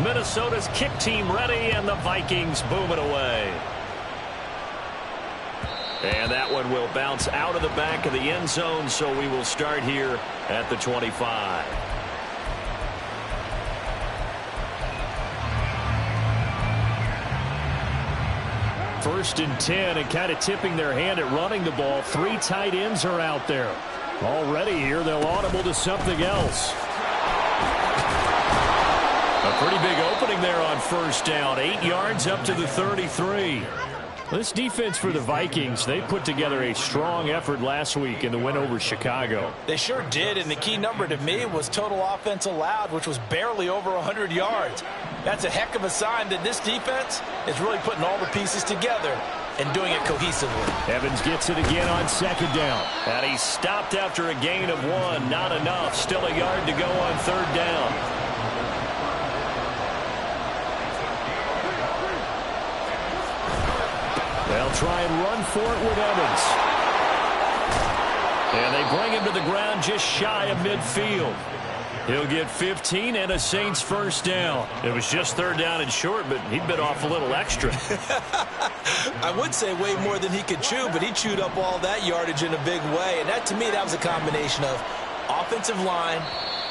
Minnesota's kick team ready, and the Vikings boom it away. And that one will bounce out of the back of the end zone, so we will start here at the 25. First and 10, and kind of tipping their hand at running the ball. 3 tight ends are out there. Already here, they'll audible to something else. A pretty big opening there on first down. 8 yards up to the 33. This defense for the Vikings, they put together a strong effort last week in the win over Chicago. They sure did, and the key number to me was total offense allowed, which was barely over 100 yards. That's a heck of a sign that this defense is really putting all the pieces together and doing it cohesively. Evans gets it again on second down. And he stopped after a gain of 1. Not enough. Still a yard to go on third down. They'll try and run for it with Evans. And they bring him to the ground just shy of midfield. He'll get 15 and a Saints first down. It was just third down and short, but he bit off a little extra. I would say way more than he could chew, but he chewed up all that yardage in a big way. And that, to me, that was a combination of offensive line,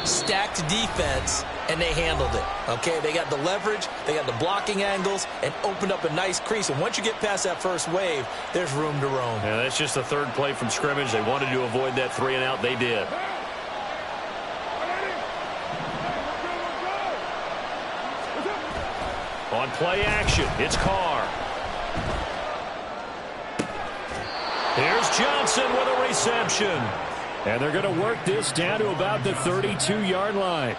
stacked defense, and they handled it. Okay, they got the leverage, they got the blocking angles, and opened up a nice crease. And once you get past that first wave, there's room to roam. Yeah, that's just the third play from scrimmage. They wanted to avoid that 3 and out. They did. On play action, it's Carr. Here's Johnson with a reception. And they're going to work this down to about the 32-yard line.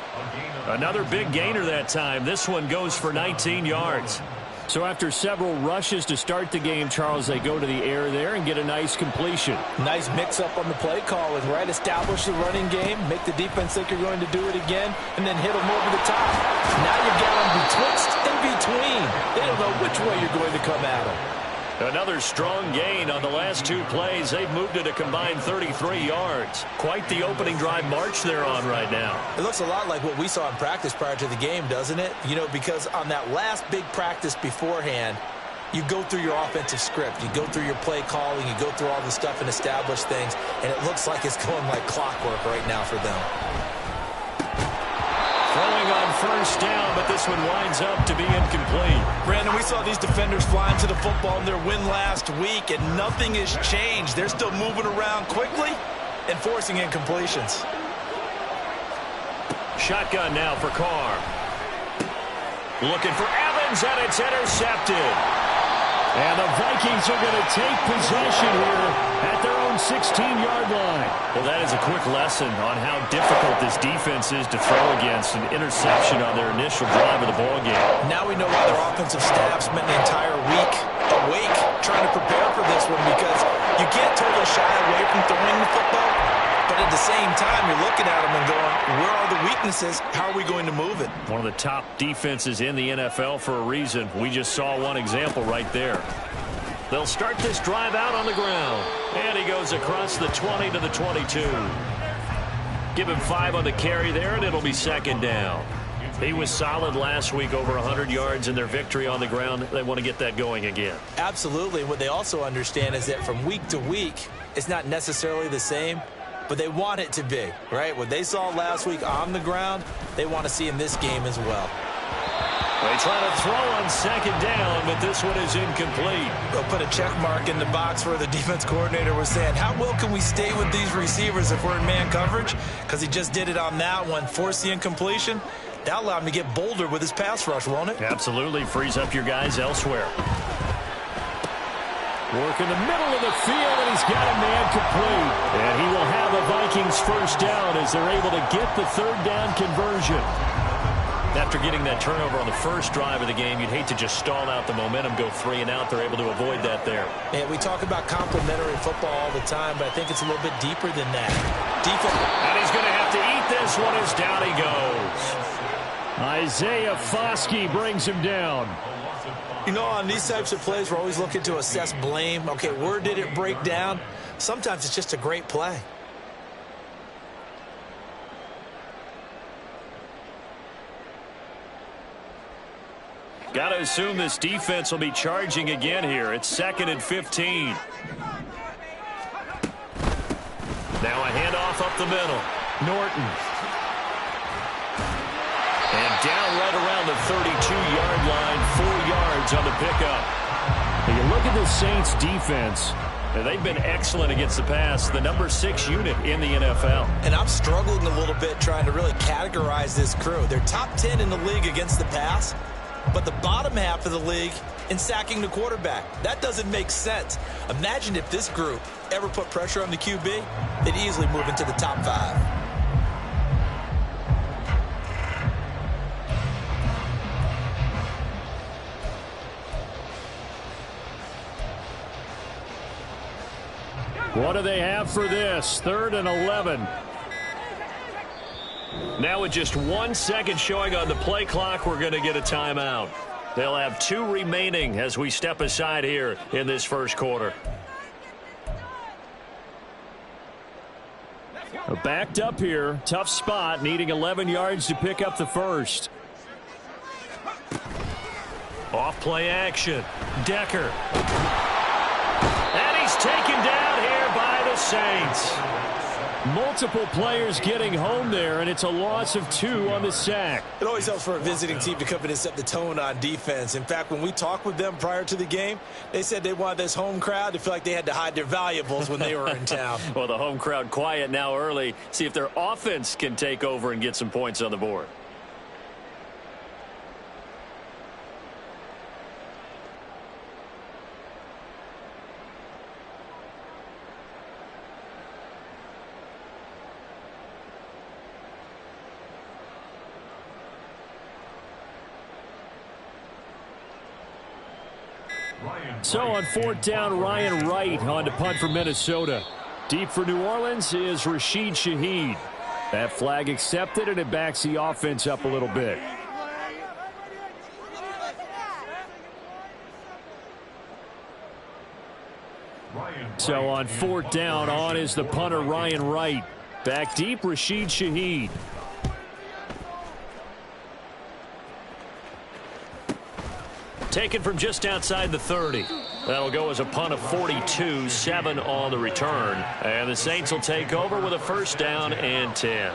Another big gainer that time. This one goes for 19 yards. So after several rushes to start the game, Charles, they go to the air there and get a nice completion. Nice mix-up on the play calling, right? Establish the running game, make the defense think you're going to do it again, and then hit them over the top. Now you got them betwixt and between. They don't know which way you're going to come at them. Another strong gain on the last 2 plays. They've moved it a combined 33 yards. Quite the opening drive march they're on right now. It looks a lot like what we saw in practice prior to the game, doesn't it? You know, because on that last big practice beforehand, you go through your offensive script. You go through your play calling. You go through all the stuff and establish things. And it looks like it's going like clockwork right now for them. Throwing on first down, but this one winds up to be incomplete. Brandon, we saw these defenders flying to the football in their win last week, and nothing has changed. They're still moving around quickly and forcing incompletions. Shotgun now for Carr. Looking for Evans, and it's intercepted. And the Vikings are going to take possession here at their own 16-yard line. Well, that is a quick lesson on how difficult this defense is to throw against. An interception on their initial drive of the ballgame. Now we know why their offensive staff spent the entire week awake trying to prepare for this one, because you can't totally shy away from throwing the football. But at the same time, you're looking at them and going, where are the weaknesses? How are we going to move it? One of the top defenses in the NFL for a reason. We just saw one example right there. They'll start this drive out on the ground. And he goes across the 20 to the 22. Give him 5 on the carry there, and it'll be second down. He was solid last week, over 100 yards in their victory on the ground. They want to get that going again. Absolutely. What they also understand is that from week to week, it's not necessarily the same, but they want it to be, right? What they saw last week on the ground, they want to see in this game as well. They try to throw on second down, but this one is incomplete. They'll put a check mark in the box where the defense coordinator was saying, how well can we stay with these receivers if we're in man coverage? Because he just did it on that one, forced the incompletion. That'll allow him to get bolder with his pass rush, won't it? Absolutely. Frees up your guys elsewhere. Work in the middle of the field, and he's got a man complete. And he will have a Vikings first down as they're able to get the third down conversion. After getting that turnover on the first drive of the game, you'd hate to just stall out the momentum, go 3 and out. They're able to avoid that there. Yeah, we talk about complementary football all the time, but I think it's a little bit deeper than that. Defense. And he's going to have to eat this one as down he goes. Isaiah Foskey brings him down. You know, on these types of plays, we're always looking to assess blame. Okay, where did it break down? Sometimes it's just a great play. Got to assume this defense will be charging again here. It's 2nd and 15. Now a handoff up the middle. Norton. And down right around the 32-yard line, 4 yards on the pickup. When you look at the Saints defense, they've been excellent against the pass, the number 6 unit in the NFL. And I'm struggling a little bit trying to really categorize this crew. They're top 10 in the league against the pass, but the bottom half of the league in sacking the quarterback. That doesn't make sense. Imagine if this group ever put pressure on the QB, they'd easily move into the top 5. What do they have for this? 3rd and 11. Now with just 1 second showing on the play clock, we're going to get a timeout. They'll have 2 remaining as we step aside here in this first quarter. Backed up here. Tough spot, needing 11 yards to pick up the first. Off play action. Decker. And he's taken down here by the Saints. Multiple players getting home there, and it's a loss of 2 on the sack. It always helps for a visiting team to come in and set the tone on defense. In fact, when we talked with them prior to the game, they said they wanted this home crowd to feel like they had to hide their valuables when they were in town. Well, the home crowd quiet now early. See if their offense can take over and get some points on the board. So on 4th down, Ryan Wright on to punt for Minnesota. Deep for New Orleans is Rashid Shaheed. That flag accepted, and it backs the offense up a little bit. So on 4th down, on is the punter Ryan Wright. Back deep, Rashid Shaheed. Taken from just outside the 30. That'll go as a punt of 42, 7 on the return. And the Saints will take over with a 1st down and 10.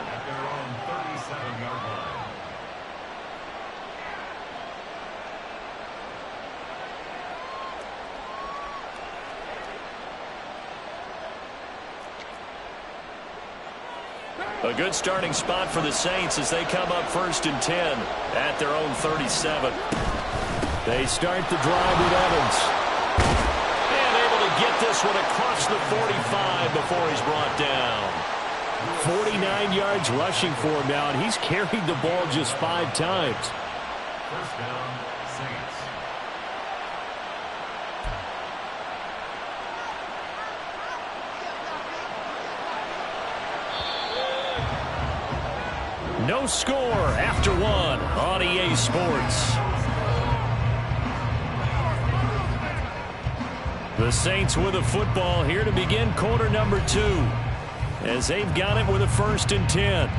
A good starting spot for the Saints as they come up 1st and 10 at their own 37. They start the drive with Evans. And able to get this one across the 45 before he's brought down. 49 yards rushing for him now, and he's carried the ball just 5 times. 1st down, Saints. No score after 1 on EA Sports. The Saints with a football here to begin quarter number 2 as they've got it with a 1st and 10.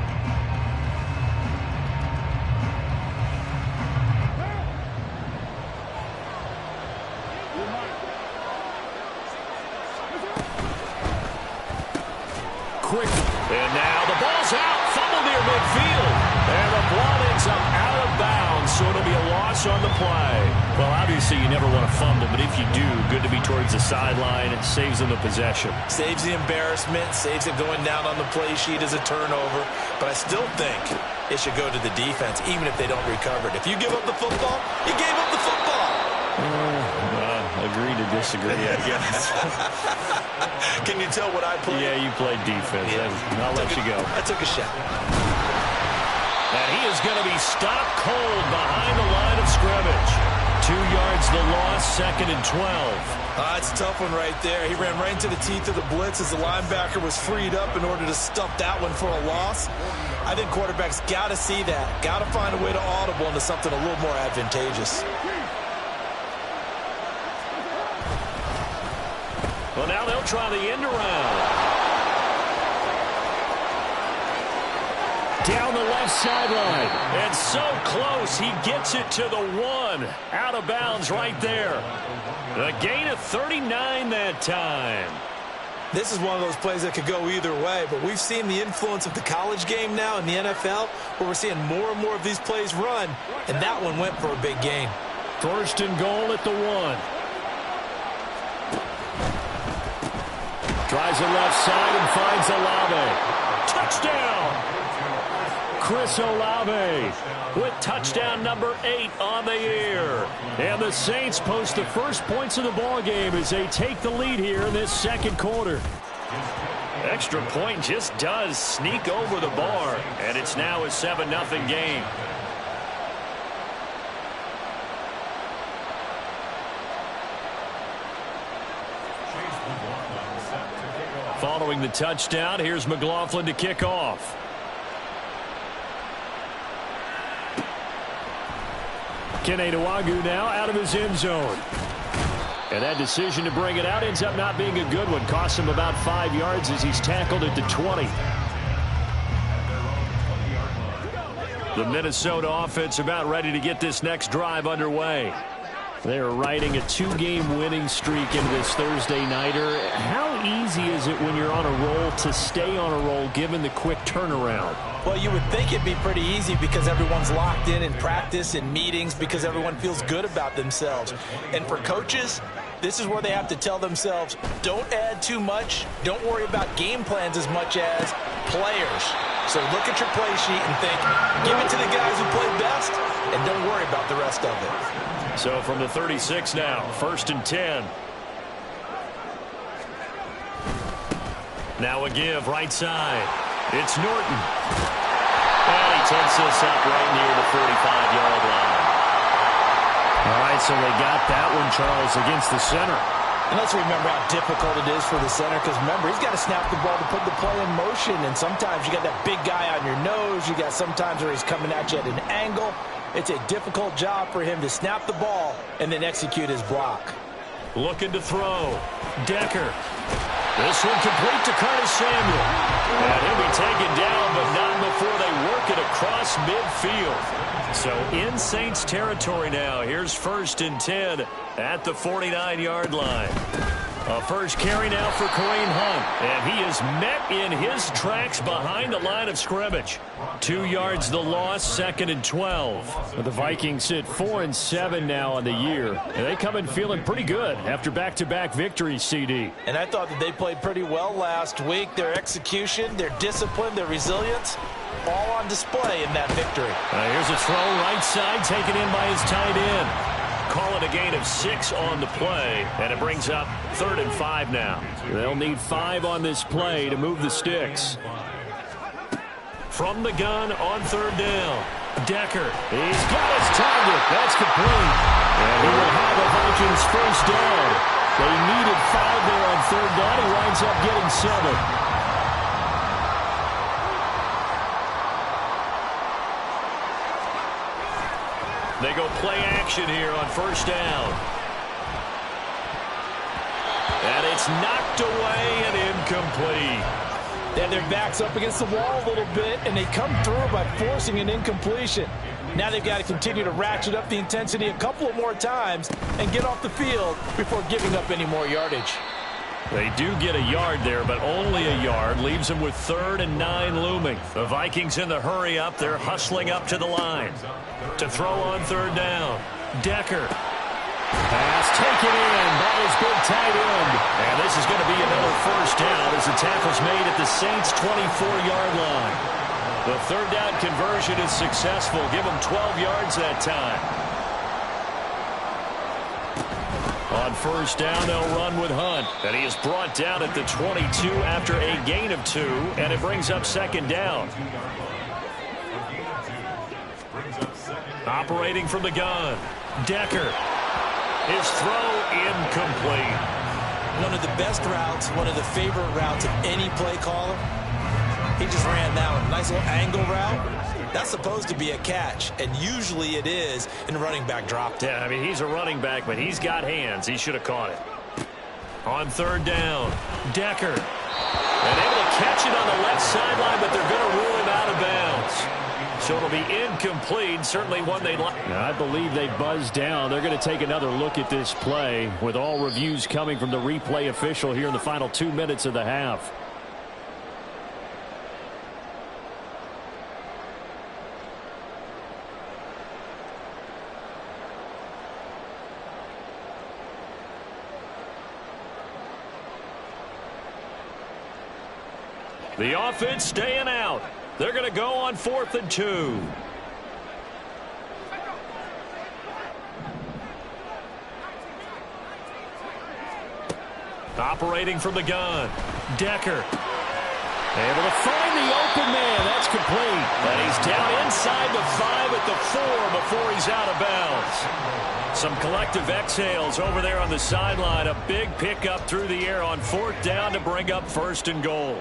Quick, and now the ball's out, fumble near midfield, and the ball ends up out of bounds, so it'll be a loss on the play. Well, obviously you never want to fumble, but if you do, good to be towards the sideline. It saves them the possession. Saves the embarrassment, saves it going down on the play sheet as a turnover, but I still think it should go to the defense, even if they don't recover it. If you give up the football, you gave up the football. Agree to disagree, I guess. Can you tell what I played? Yeah, you played defense. Yeah. I'll let you go. I took a shot. And he is going to be stopped cold behind the line of scrimmage. 2 yards the loss, 2nd and 12. It's a tough one right there. He ran right into the teeth of the blitz as the linebacker was freed up in order to stuff that one for a loss. I think quarterbacks got to see that. Got to find a way to audible into something a little more advantageous. Well, now they'll try the end around. Down the left sideline. And so close, he gets it to the 1. Out of bounds right there. A gain of 39 that time. This is one of those plays that could go either way, but we've seen the influence of the college game now in the NFL, where we're seeing more and more of these plays run, and that one went for a big gain. First and goal at the 1. Tries the left side and finds Olave. Touchdown! Chris Olave with touchdown number 8 on the year. And the Saints post the first points of the ball game as they take the lead here in this second quarter. Extra point just does sneak over the bar, and it's now a 7-0 game. Following the touchdown, here's McLaughlin to kick off. Kene Nwangwu now out of his end zone. And that decision to bring it out ends up not being a good one. Costs him about 5 yards as he's tackled at the 20. The Minnesota offense about ready to get this next drive underway. They are riding a 2-game winning streak into this Thursday nighter. How easy is it when you're on a roll to stay on a roll given the quick turnaround? Well, you would think it'd be pretty easy because everyone's locked in practice and meetings because everyone feels good about themselves. And for coaches, this is where they have to tell themselves, don't add too much. Don't worry about game plans as much as players. So look at your play sheet and think, give it to the guys who played best and don't worry about the rest of it. So from the 36 now, 1st and 10. Now a give right side. It's Norton. And he takes this up right near the 45-yard line. All right, so they got that one, Charles, against the center. And let's remember how difficult it is for the center because, remember, he's got to snap the ball to put the play in motion. And sometimes you got that big guy on your nose. You got sometimes where he's coming at you at an angle. It's a difficult job for him to snap the ball and then execute his block. Looking to throw. Decker. This one complete to Curtis Samuel. And he'll be taken down, but not before they work it across midfield. So in Saints territory now. Here's 1st and 10 at the 49-yard line. A first carry now for Kareem Hunt. And he is met in his tracks behind the line of scrimmage. 2 yards the loss, 2nd and 12. The Vikings sit 4-7 now on the year. And they come in feeling pretty good after back-to-back victories, CD. And I thought that they played pretty well last week. Their execution, their discipline, their resilience, all on display in that victory. Here's a throw right side taken in by his tight end. Call it a gain of 6 on the play, and it brings up 3rd and 5 now. They'll need 5 on this play to move the sticks. From the gun on 3rd down. Decker. He's got his target. That's complete. And he will have a Vikings first down. They needed 5 there on 3rd down. He winds up getting 7. They go play action here on 1st down. And it's knocked away and incomplete. They have their backs up against the wall a little bit, and they come through by forcing an incompletion. Now they've got to continue to ratchet up the intensity a couple of more times and get off the field before giving up any more yardage. They do get a yard there, but only a yard. Leaves them with 3rd and 9 looming. The Vikings in the hurry up. They're hustling up to the line. To throw on 3rd down. Decker. Pass taken in by his big tight end. And this is going to be another first down as the tackle's made at the Saints' 24-yard line. The 3rd down conversion is successful. Give them 12 yards that time. On 1st down, they'll run with Hunt. And he is brought down at the 22 after a gain of 2. And it brings up 2nd down. Operating from the gun. Decker. His throw incomplete. One of the best routes, one of the favorite routes of any play caller. He just ran that one. Nice little angle route. That's supposed to be a catch, and usually it is, and the running back dropped it. Yeah, I mean, he's a running back, but he's got hands. He should have caught it. On 3rd down, Decker. And able to catch it on the left sideline, but they're going to rule him out of bounds. So it'll be incomplete. Certainly one they'd like. I believe they buzzed down. They're going to take another look at this play with all reviews coming from the replay official here in the final 2 minutes of the half. The offense staying out. They're going to go on 4th and 2. Operating from the gun. Decker. Able to find the open man. That's complete. And he's down inside the 5 at the 4 before he's out of bounds. Some collective exhales over there on the sideline. A big pickup through the air on 4th down to bring up 1st and goal.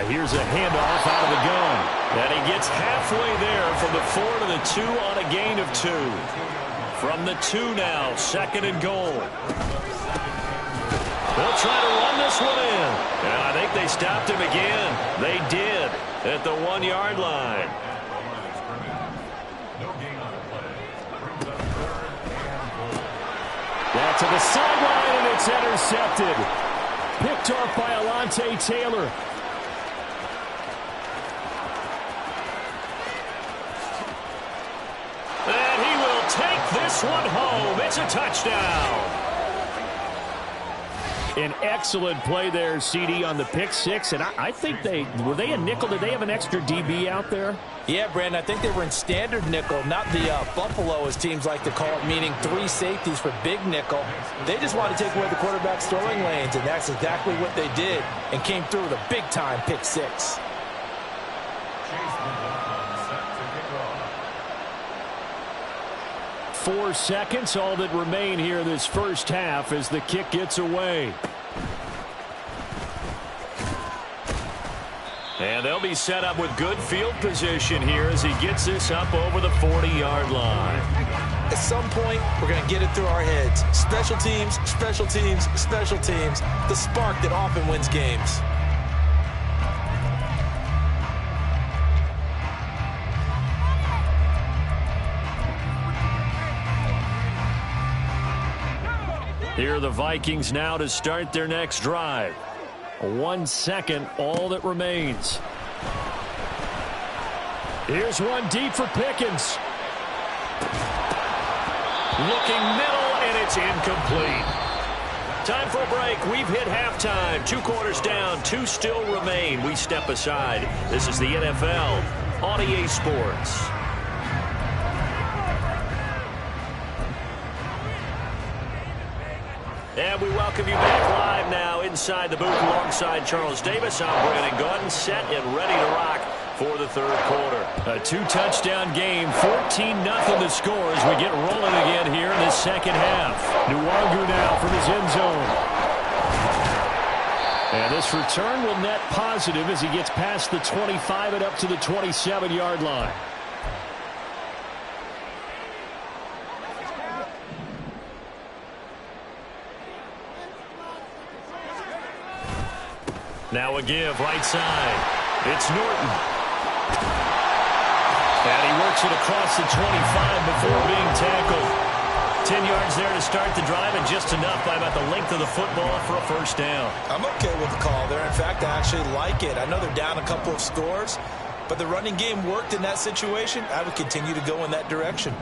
Here's a handoff out of the gun. And he gets halfway there from the 4 to the 2 on a gain of 2. From the 2 now, 2nd and goal. They'll try to run this one in. And I think they stopped him again. They did at the 1-yard line. Back to the sideline, and it's intercepted. Picked off by Alontae Taylor. This one home. It's a touchdown. An excellent play there, CD, on the pick 6. And I think were they a nickel? Did they have an extra DB out there? Yeah, Brandon, I think they were in standard nickel, not the Buffalo, as teams like to call it, meaning 3 safeties for big nickel. They just wanted to take away the quarterback's throwing lanes, and that's exactly what they did, and came through with a big-time pick 6. 4 seconds, all that remain here this first half as the kick gets away. And they'll be set up with good field position here as he gets this up over the 40-yard line. At some point, we're going to get it through our heads. Special teams, special teams, special teams. The spark that often wins games. Here are the Vikings now to start their next drive. 1 second, all that remains. Here's one deep for Pickens. Looking middle, and it's incomplete. Time for a break. We've hit halftime. 2 quarters down, 2 still remain. We step aside. This is the NFL on EA Sports. And we welcome you back live now inside the booth alongside Charles Davis. I'm Brandon Gordon, set and ready to rock for the 3rd quarter. A 2-touchdown game, 14-0 the score as we get rolling again here in the second half. Nwangu now from his end zone. And this return will net positive as he gets past the 25 and up to the 27-yard line. Now a give, right side. It's Norton. And he works it across the 25 before being tackled. 10 yards there to start the drive, and just enough by about the length of the football for a first down. I'm okay with the call there. In fact, I actually like it. I know they're down a couple of scores, but the running game worked in that situation. I would continue to go in that direction.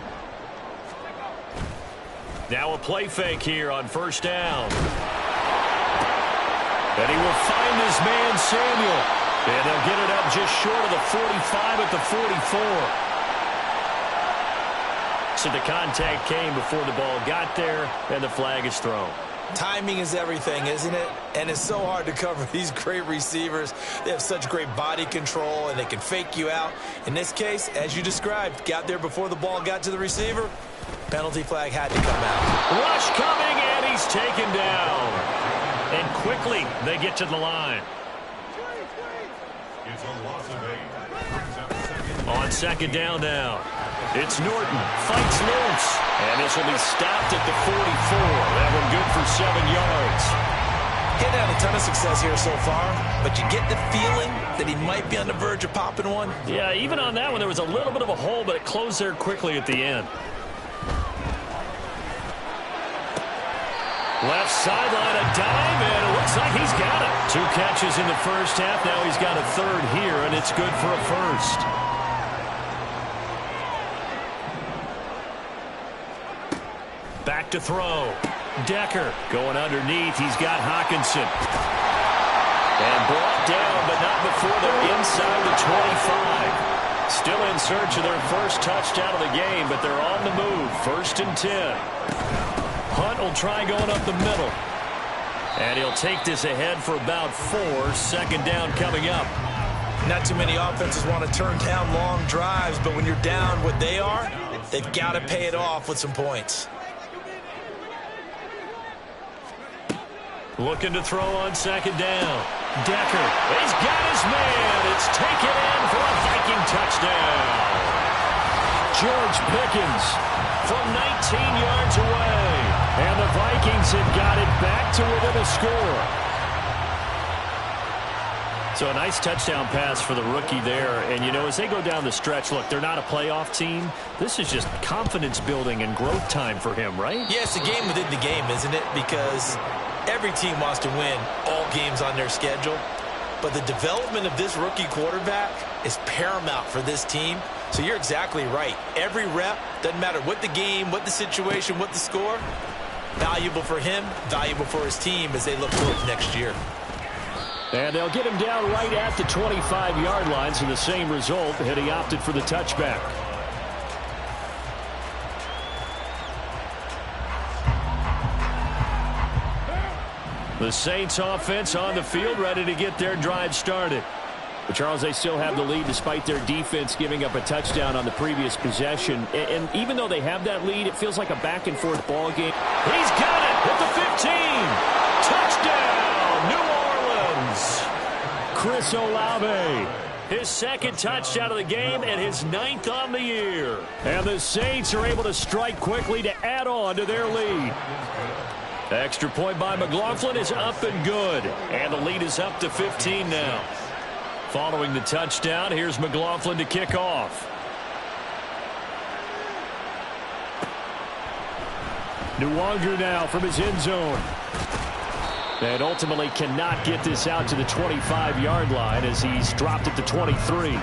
Now a play fake here on first down. And he will find his man, Samuel. And they'll get it up just short of the 45 at the 44. So the contact came before the ball got there, and the flag is thrown. Timing is everything, isn't it? And it's so hard to cover these great receivers. They have such great body control, and they can fake you out. In this case, as you described, got there before the ball got to the receiver. Penalty flag had to come out. Rush coming, and he's taken down. And quickly, they get to the line. It's a loss of 8. On second down now. It's Norton. Fights loose. And this will be stopped at the 44. That one good for 7 yards. He's had a ton of success here so far, but you get the feeling that he might be on the verge of popping one. Yeah, even on that one, there was a little bit of a hole, but it closed there quickly at the end. Left sideline, a dive, and it looks like he's got it. 2 catches in the first half. Now he's got a third here, and it's good for a first. Back to throw. Decker going underneath. He's got Hockenson. And brought down, but not before they're inside the 25. Still in search of their first touchdown of the game, but they're on the move. 1st and 10. Hunt will try going up the middle. And he'll take this ahead for about 4. 2nd down coming up. Not too many offenses want to turn down long drives, but when you're down what they are, they've got to pay it off with some points. Looking to throw on 2nd down. Decker, he's got his man. It's taken in for a Viking touchdown. George Pickens from 19 yards away. And the Vikings have got it back to within a score. So a nice touchdown pass for the rookie there. And, you know, as they go down the stretch, look, they're not a playoff team. This is just confidence building and growth time for him, right? Yeah, it's a game within the game, isn't it? Because every team wants to win all games on their schedule. But the development of this rookie quarterback is paramount for this team. So you're exactly right. Every rep, doesn't matter what the game, what the situation, what the score, valuable for him, valuable for his team as they look towards next year. And they'll get him down right at the 25-yard line, so the same result, had he opted for the touchback. The Saints offense on the field, ready to get their drive started. But Charles, they still have the lead despite their defense giving up a touchdown on the previous possession. And even though they have that lead, it feels like a back-and-forth ball game. He's got it at the 15. Touchdown, New Orleans. Chris Olave. His 2nd touchdown of the game and his 9th on the year. And the Saints are able to strike quickly to add on to their lead. Extra point by McLaughlin is up and good. And the lead is up to 15 now. Following the touchdown, here's McLaughlin to kick off. Nwangu now from his end zone. And ultimately cannot get this out to the 25-yard line as he's dropped at the 23.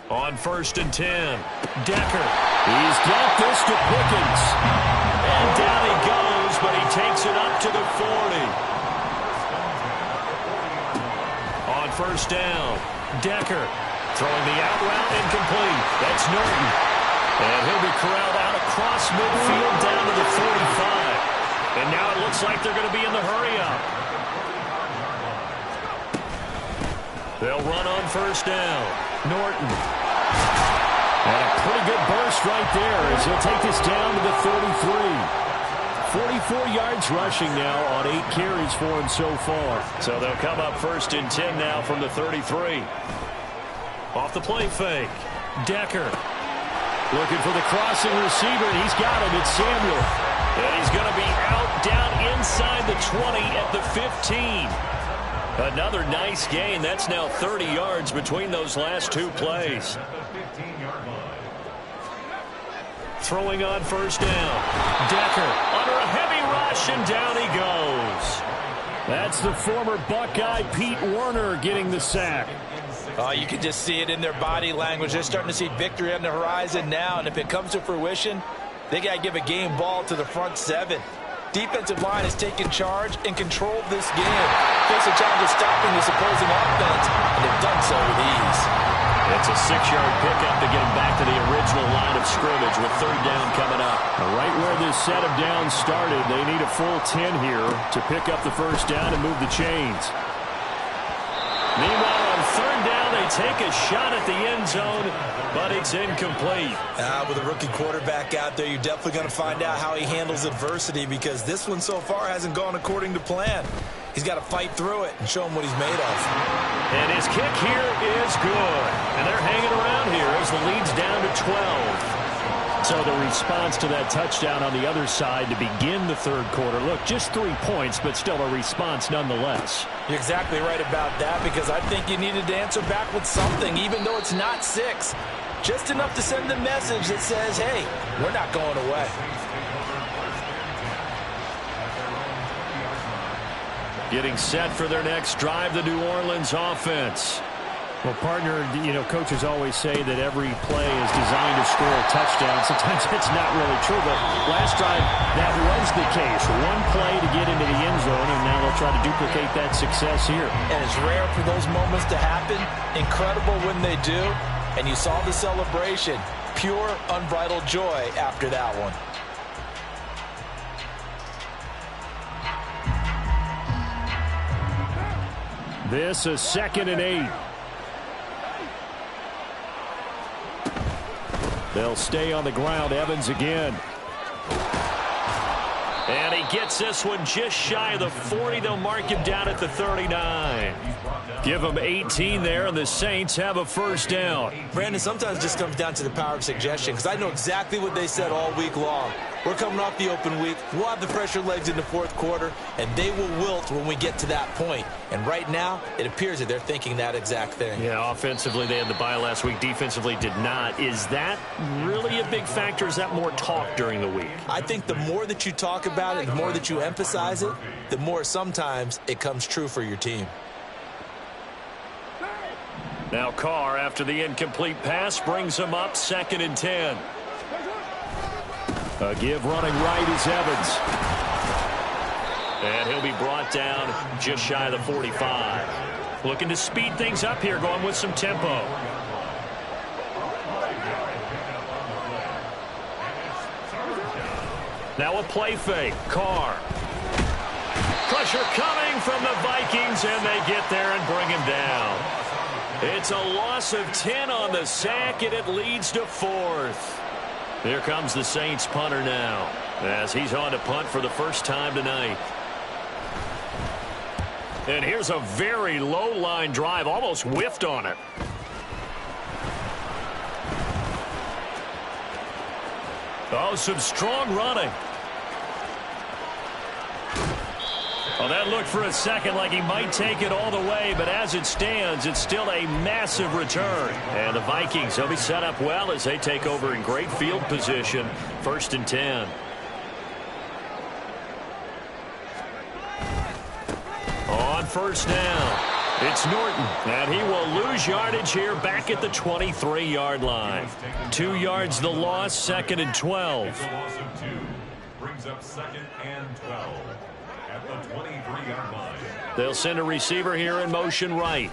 On 1st and 10, Decker. He's got this to Pickens. And down he goes, but he takes it up to the 40. On 1st down, Decker throwing the out route incomplete. That's Norton. And he'll be corralled out across midfield down to the 45. And now it looks like they're going to be in the hurry-up. They'll run on 1st down. Norton. And a pretty good burst right there as he'll take this down to the 33. 44 yards rushing now on 8 carries for him so far. So they'll come up 1st and 10 now from the 33. Off the play fake. Decker looking for the crossing receiver, and he's got him. It's Samuel. And he's going to be out down inside the 20 at the 15. Another nice gain. That's now 30 yards between those last 2 plays. Throwing on 1st down. Decker under a heavy rush, and down he goes. That's the former Buckeye Pete Werner getting the sack. You can just see it in their body language. They're starting to see victory on the horizon now, and if it comes to fruition, they got to give a game ball to the front 7. Defensive line has taken charge and controlled this game. Face a challenge of stopping this opposing offense, and they've done so with ease. It's a 6-yard pickup to get him back to the original line of scrimmage with 3rd down coming up. Right where this set of downs started, they need a full 10 here to pick up the 1st down and move the chains. Meanwhile, on 3rd down, they'd take a shot at the end zone, but it's incomplete. With a rookie quarterback out there, you're definitely going to find out how he handles adversity, because this one so far hasn't gone according to plan. He's got to fight through it and show him what he's made of. And his kick here is good. And they're hanging around here as the lead's down to 12. So the response to that touchdown on the other side to begin the third quarter. Look, just 3 points, but still a response nonetheless. You're exactly right about that, because I think you needed to answer back with something, even though it's not 6. Just enough to send the message that says, hey, we're not going away. Getting set for their next drive, the New Orleans offense. Well, partner, coaches always say that every play is designed to score a touchdown. Sometimes it's not really true, but last drive, that was the case. One play to get into the end zone, and now they'll try to duplicate that success here. And it's rare for those moments to happen. Incredible when they do. And you saw the celebration. Pure, unbridled joy after that one. This is 2nd and 8. They'll stay on the ground. Evans again. And he gets this one just shy of the 40. They'll mark him down at the 39. Give him 18 there, and the Saints have a first down. Brandon, sometimes it just comes down to the power of suggestion, because I know exactly what they said all week long. We're coming off the open week. We'll have the fresher legs in the fourth quarter, and they will wilt when we get to that point. And right now, it appears that they're thinking that exact thing. Yeah, offensively, they had the bye last week. Defensively, did not. Is that really a big factor? Is that more talk during the week? I think the more that you talk about it, the more that you emphasize it, the more sometimes it comes true for your team. Now Carr, after the incomplete pass, brings him up 2nd and 10. A give running right is Evans. And he'll be brought down just shy of the 45. Looking to speed things up here, going with some tempo. Now a play fake. Carr. Pressure coming from the Vikings, and they get there and bring him down. It's a loss of 10 on the sack, and it leads to 4th. Here comes the Saints punter now, as he's on to punt for the first time tonight. And here's a very low-line drive, almost whiffed on it. Oh, some strong running. Well, that looked for a second like he might take it all the way, but as it stands, it's still a massive return. And the Vikings, they'll be set up well as they take over in great field position. 1st and 10. On first down, it's Norton, and he will lose yardage here back at the 23-yard line. 2 yards the loss, 2nd and 12. The loss of 2 brings up 2nd and 12 at the 23-yard line. They'll send a receiver here in motion right.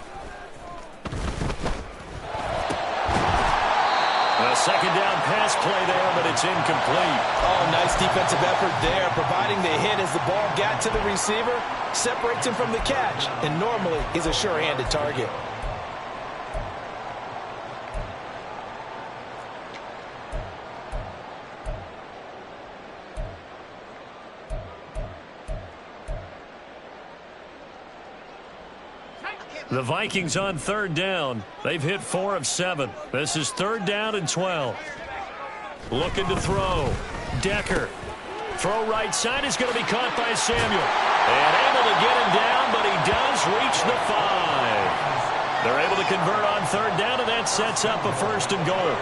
A 2nd down pass play there, but it's incomplete. Oh, nice defensive effort there, providing the hit as the ball got to the receiver, separates him from the catch, and normally he's a sure-handed target. The Vikings on 3rd down. They've hit 4 of 7. This is 3rd down and 12. Looking to throw. Decker. Throw right side is going to be caught by Samuel. And able to get him down, but he does reach the 5. They're able to convert on 3rd down, and that sets up a 1st and goal.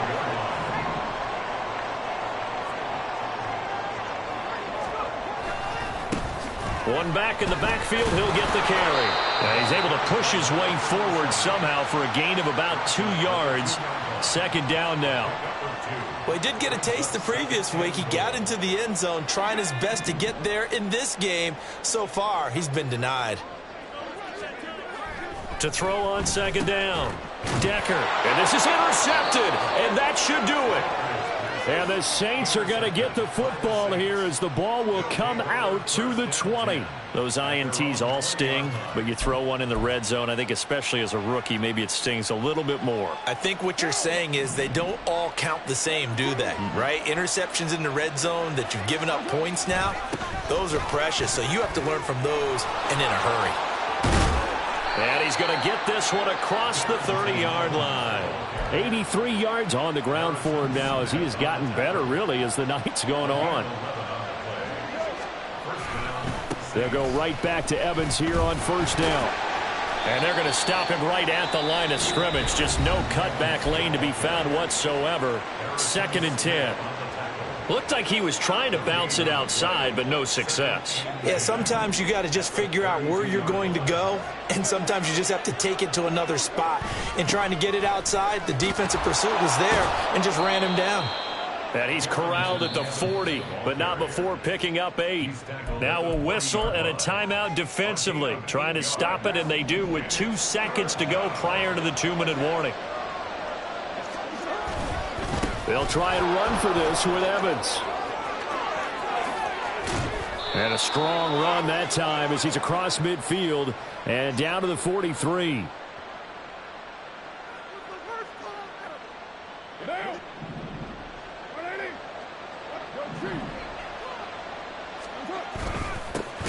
One back in the backfield, he'll get the carry. And he's able to push his way forward somehow for a gain of about 2 yards. 2nd down now. Well, he did get a taste the previous week. He got into the end zone trying his best to get there in this game. So far, he's been denied. To throw on 2nd down. Decker. And this is intercepted. And that should do it. And the Saints are going to get the football here as the ball will come out to the 20. Those INTs all sting, but you throw one in the red zone, I think especially as a rookie, maybe it stings a little bit more. I think what you're saying is they don't all count the same, do they? Right? Interceptions in the red zone that you've given up points now, those are precious. So you have to learn from those and in a hurry. And he's going to get this one across the 30-yard line. 83 yards on the ground for him now as he has gotten better, really, as the night's going on. They'll go right back to Evans here on first down. And they're going to stop him right at the line of scrimmage. Just no cutback lane to be found whatsoever. 2nd and 10. Looked like he was trying to bounce it outside, but no success. Yeah, sometimes you got to just figure out where you're going to go, and sometimes you just have to take it to another spot. In trying to get it outside, the defensive pursuit was there and just ran him down. And he's corralled at the 40, but not before picking up 8. Now a whistle and a timeout defensively. Trying to stop it, and they do with 2 seconds to go prior to the 2-minute warning. They'll try and run for this with Evans. And a strong run that time as he's across midfield and down to the 43.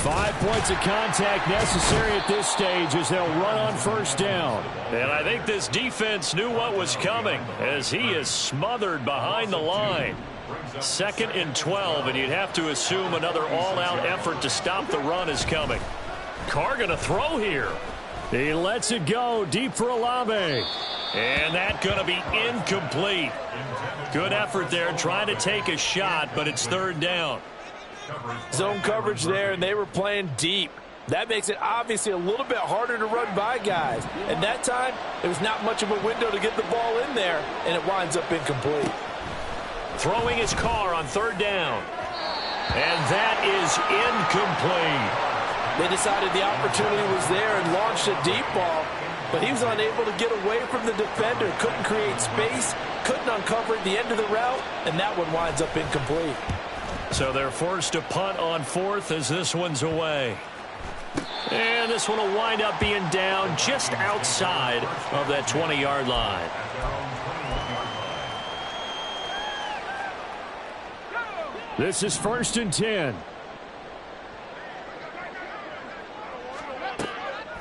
5 points of contact necessary at this stage as they'll run on first down. And I think this defense knew what was coming as he is smothered behind the line. 2nd and 12, and you'd have to assume another all-out effort to stop the run is coming. Carr going to throw here. He lets it go deep for Olave. And that's going to be incomplete. Good effort there trying to take a shot, but it's 3rd down. Zone coverage there, and they were playing deep. That makes it obviously a little bit harder to run by guys. And that time, there was not much of a window to get the ball in there, and it winds up incomplete. Throwing his Carr on 3rd down. And that is incomplete. They decided the opportunity was there and launched a deep ball, but he was unable to get away from the defender, couldn't create space, couldn't uncover at the end of the route, and that one winds up incomplete. So they're forced to punt on 4th as this one's away. And this one will wind up being down just outside of that 20-yard line. This is 1st and 10.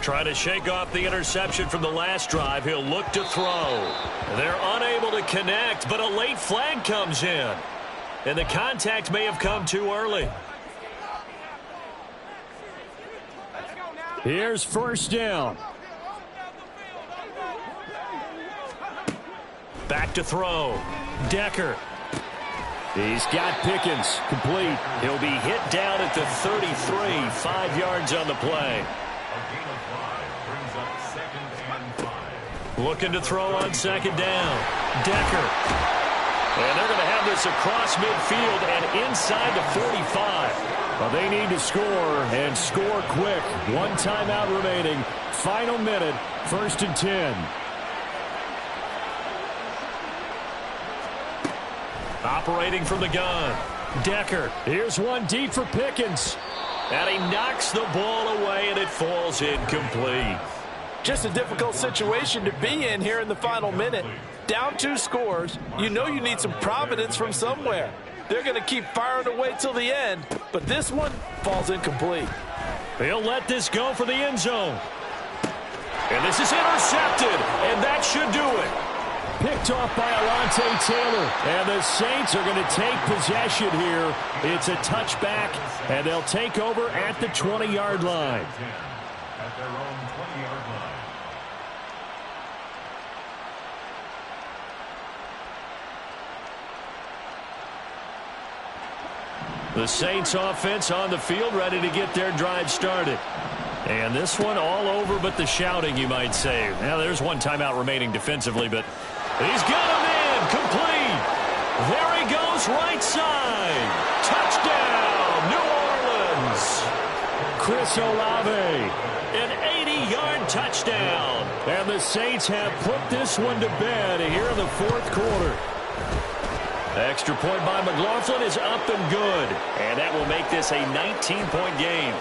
Trying to shake off the interception from the last drive. He'll look to throw. They're unable to connect, but a late flag comes in. And the contact may have come too early. Here's 1st down. Back to throw. Decker. He's got Pickens. Complete. He'll be hit down at the 33. 5 yards on the play. Looking to throw on 2nd down. Decker. And they're going to have this across midfield and inside the 45. Well, they need to score and score quick. 1 timeout remaining. Final minute. 1st and 10. Operating from the gun. Decker. Here's one deep for Pickens. And he knocks the ball away, and it falls incomplete. Just a difficult situation to be in here in the final minute. Down 2 scores, you know you need some providence from somewhere. They're going to keep firing away till the end, but this one falls incomplete. He'll let this go for the end zone. And this is intercepted, and that should do it. Picked off by Alontae Taylor. And the Saints are going to take possession here. It's a touchback, and they'll take over at the 20-yard line. At their own 20-yard line. The Saints offense on the field, ready to get their drive started. And this one all over but the shouting, you might say. Now, there's 1 timeout remaining defensively, but he's got him in. Complete. There he goes, right side. Touchdown, New Orleans. Chris Olave. An 80-yard touchdown. And the Saints have put this one to bed here in the 4th quarter. Extra point by McLaughlin is up and good. And that will make this a 19-point game.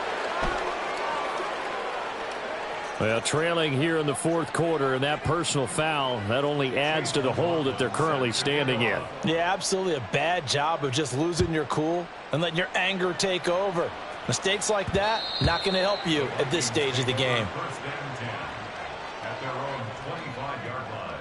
Well, trailing here in the fourth quarter, and that personal foul, that only adds to the hole that they're currently standing in. Yeah, absolutely a bad job of just losing your cool and letting your anger take over. Mistakes like that, not going to help you at this stage of the game. First and 10 at their own 25-yard line.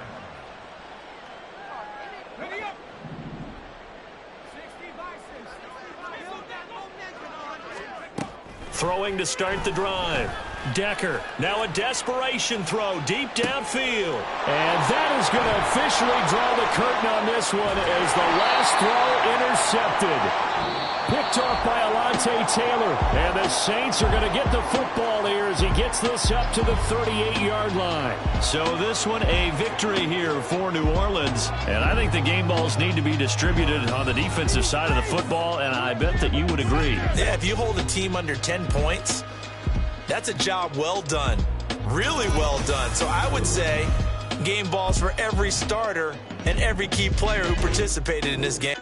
Throwing to start the drive. Decker, now a desperation throw deep downfield. And that is going to officially draw the curtain on this one as the last throw intercepted. Picked off by Alontae Taylor. And the Saints are going to get the football here as he gets this up to the 38-yard line. So this one a victory here for New Orleans. And I think the game balls need to be distributed on the defensive side of the football, and I bet that you would agree. Yeah, if you hold a team under 10 points, that's a job well done. Really well done. So I would say game balls for every starter and every key player who participated in this game.